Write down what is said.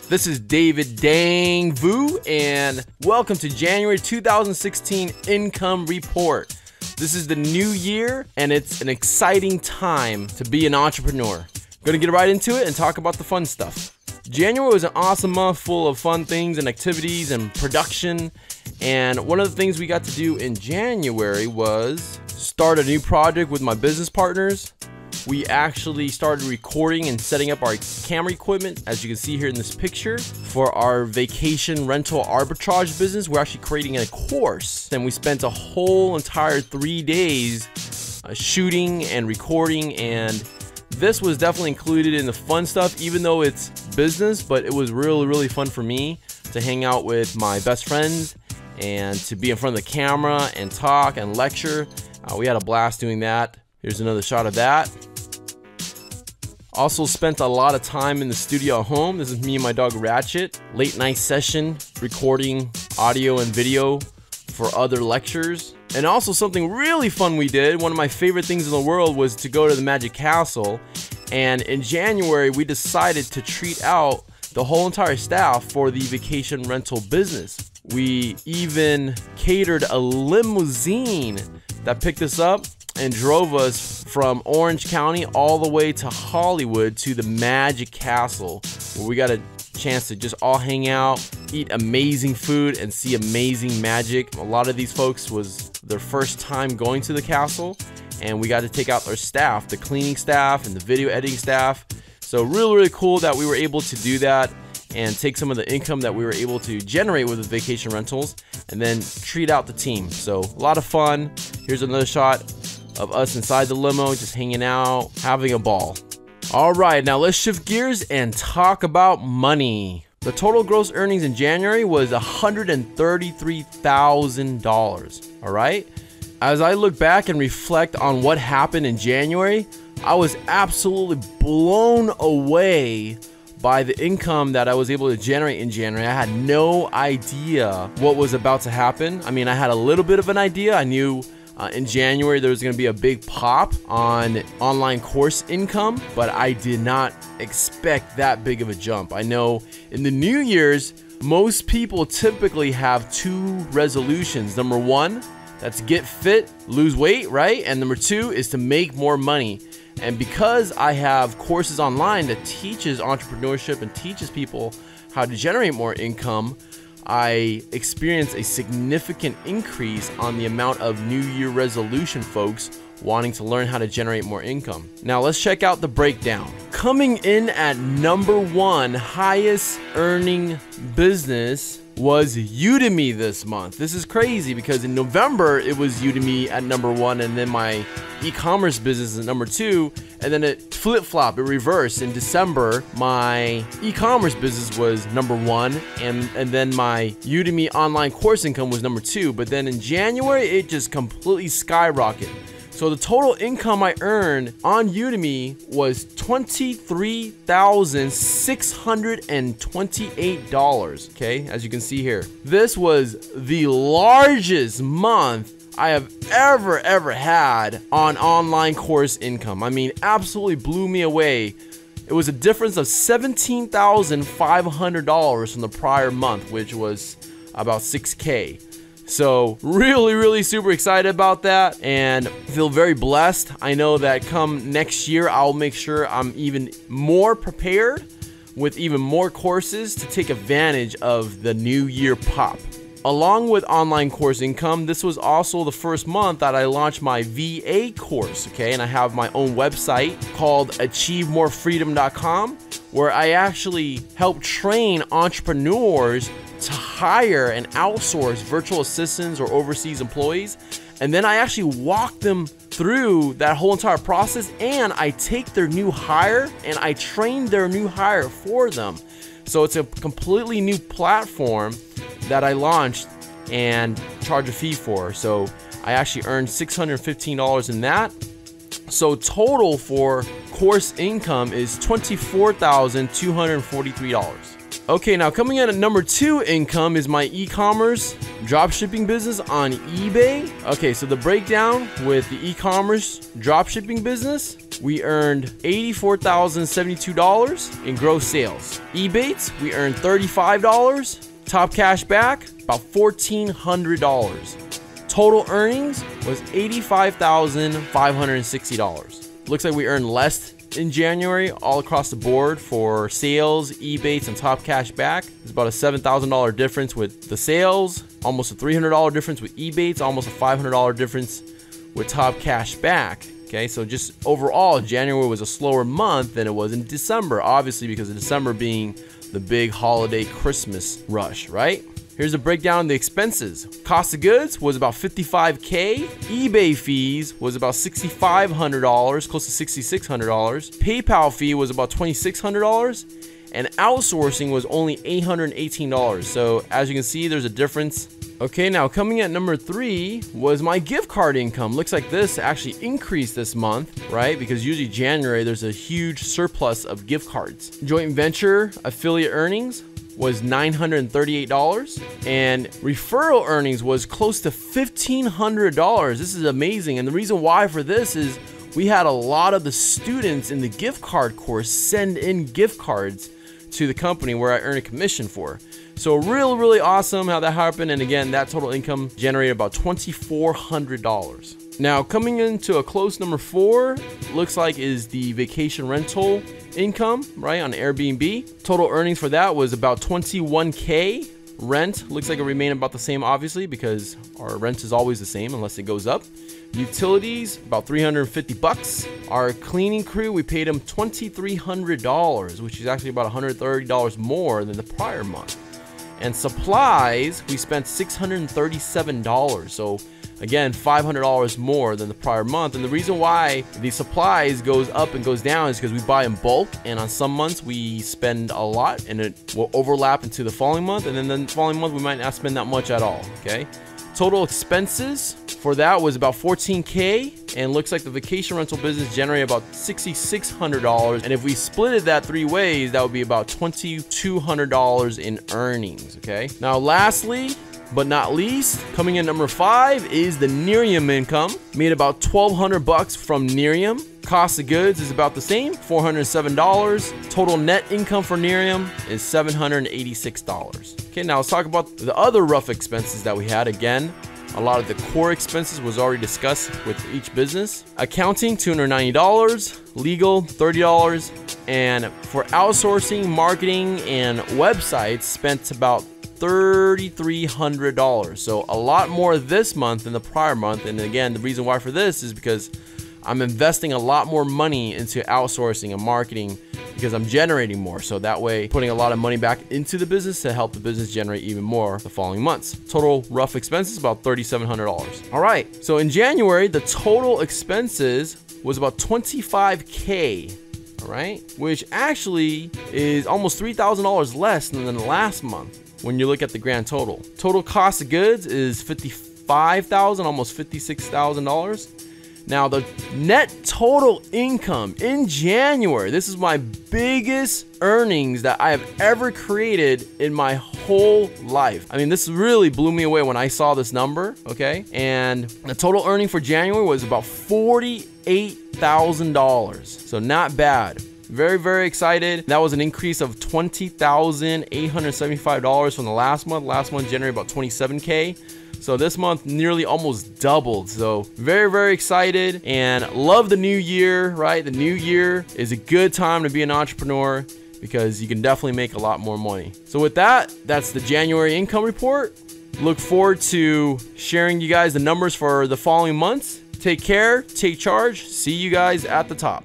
This is David Dang Vu, and welcome to January 2016 Income Report. This is the new year, and it's an exciting time to be an entrepreneur. I'm gonna get right into it and talk about the fun stuff. January was an awesome month full of fun things and activities and production. And one of the things we got to do in January was start a new project with my business partners. We actually started recording and setting up our camera equipment, as you can see here in this picture, for our vacation rental arbitrage business. We're actually creating a course, and we spent a whole entire 3 days shooting and recording, and this was definitely included in the fun stuff, even though it's business, but it was really fun for me to hang out with my best friends and to be in front of the camera and talk and lecture. We had a blast doing that. Here's another shot of that. Also spent a lot of time in the studio at home. This is me and my dog Ratchet. Late night session, recording audio and video for other lectures. And also something really fun we did, one of my favorite things in the world, was to go to the Magic Castle. And in January, we decided to treat out the whole entire staff for the vacation rental business. We even catered a limousine that picked us up and drove us from Orange County all the way to Hollywood to the Magic Castle, where we got a chance to just all hang out, eat amazing food, and see amazing magic. A lot of these folks was their first time going to the castle, and we got to take out their staff, the cleaning staff and the video editing staff. So really cool that we were able to do that and take some of the income that we were able to generate with the vacation rentals and then treat out the team. So a lot of fun. Here's another shot of us inside the limo, just hanging out, having a ball. All right, now let's shift gears and talk about money. The total gross earnings in January was $133,000, all right? As I look back and reflect on what happened in January, I was absolutely blown away by the income that I was able to generate in January. I had no idea what was about to happen. I mean, I had a little bit of an idea. I knew in January there was going to be a big pop on online course income, but I did not expect that big of a jump. I know in the New Year's, most people typically have two resolutions. Number one, that's get fit, lose weight, right? And number two is to make more money. And because I have courses online that teaches entrepreneurship and teaches people how to generate more income, I experienced a significant increase on the amount of New Year resolution folks wanting to learn how to generate more income. Now let's check out the breakdown. Coming in at number one highest earning business was Udemy this month. This is crazy because in November it was Udemy at number one, and then my e-commerce business at number two, and then it flip-flopped, it reversed. In December, my e-commerce business was number one, and then my Udemy online course income was number two. But then in January, it just completely skyrocketed. So the total income I earned on Udemy was $23,628, okay, as you can see here. This was the largest month I have ever had on online course income. I mean, absolutely blew me away. It was a difference of $17,500 from the prior month, which was about 6K. So really super excited about that and feel very blessed. I know that come next year, I'll make sure I'm even more prepared with even more courses to take advantage of the new year pop. Along with online course income, this was also the first month that I launched my VA course, okay? And I have my own website called achievemorefreedom.com, where I actually help train entrepreneurs to hire and outsource virtual assistants or overseas employees. And then I actually walk them through that whole entire process, and I take their new hire and I train their new hire for them. So it's a completely new platform that I launched and charge a fee for. So I actually earned $615 in that. So total for course income is $24,243. Okay, now coming in at number two income is my e-commerce dropshipping business on eBay. Okay, so the breakdown with the e-commerce dropshipping business, we earned $84,072 in gross sales. Ebates, we earned $35. Top Cashback, about $1,400. Total earnings was $85,560. Looks like we earned less in January all across the board for sales, Ebates, and Top Cashback. It's about a $7,000 difference with the sales, almost a $300 difference with Ebates, almost a $500 difference with Top Cashback. Okay, so just overall, January was a slower month than it was in December, obviously because of December being the big holiday Christmas rush, right? Here's a breakdown of the expenses. Cost of goods was about $55K. eBay fees was about $6,500, close to $6,600. PayPal fee was about $2,600. And outsourcing was only $818. So as you can see, there's a difference. Okay, now coming at number 3 was my gift card income. Looks like this actually increased this month, right? Because usually January, there's a huge surplus of gift cards. Joint venture affiliate earnings was $938, and referral earnings was close to $1,500. This is amazing, and the reason why for this is we had a lot of the students in the gift card course send in gift cards to the company where I earn a commission for. So really awesome how that happened, and again, that total income generated about $2,400. Now coming into a close number 4, looks like is the vacation rental income, right, on Airbnb. Total earnings for that was about $21K. Rent looks like it remained about the same, obviously, because our rent is always the same unless it goes up. Utilities, about $350. Our cleaning crew, we paid them $2,300, which is actually about $130 more than the prior month. And supplies, we spent $637. So again, $500 more than the prior month. And the reason why the supplies goes up and goes down is because we buy in bulk, and on some months we spend a lot and it will overlap into the following month, and then the following month we might not spend that much at all. Okay, total expenses for that was about $14K, and looks like the vacation rental business generated about $6,600. And if we split it that 3 ways, that would be about $2,200 in earnings. Okay, now lastly but not least, coming in number 5 is the Nerium income. Made about $1,200 from Nerium. Cost of goods is about the same, $407. Total net income for Nerium is $786. Okay, now let's talk about the other rough expenses that we had. Again, a lot of the core expenses was already discussed with each business. Accounting, $290. Legal, $30. And for outsourcing, marketing, and websites, spent about $3,300. So a lot more this month than the prior month. And again, the reason why for this is because I'm investing a lot more money into outsourcing and marketing because I'm generating more. So that way, putting a lot of money back into the business to help the business generate even more the following months. Total rough expenses about $3,700. All right, so in January, the total expenses was about $25K. All right, which actually is almost $3,000 less than the last month. When you look at the grand total. Total cost of goods is $55,000, almost $56,000. Now the net total income in January, this is my biggest earnings that I have ever created in my whole life. I mean, this really blew me away when I saw this number, okay? And the total earning for January was about $48,000. So not bad. Very excited. That was an increase of $20,875 from the last month. Last month generated about $27K. So this month nearly almost doubled. So very excited and love the new year, right? The new year is a good time to be an entrepreneur because you can definitely make a lot more money. So with that, that's the January income report. Look forward to sharing you guys the numbers for the following months. Take care, take charge. See you guys at the top.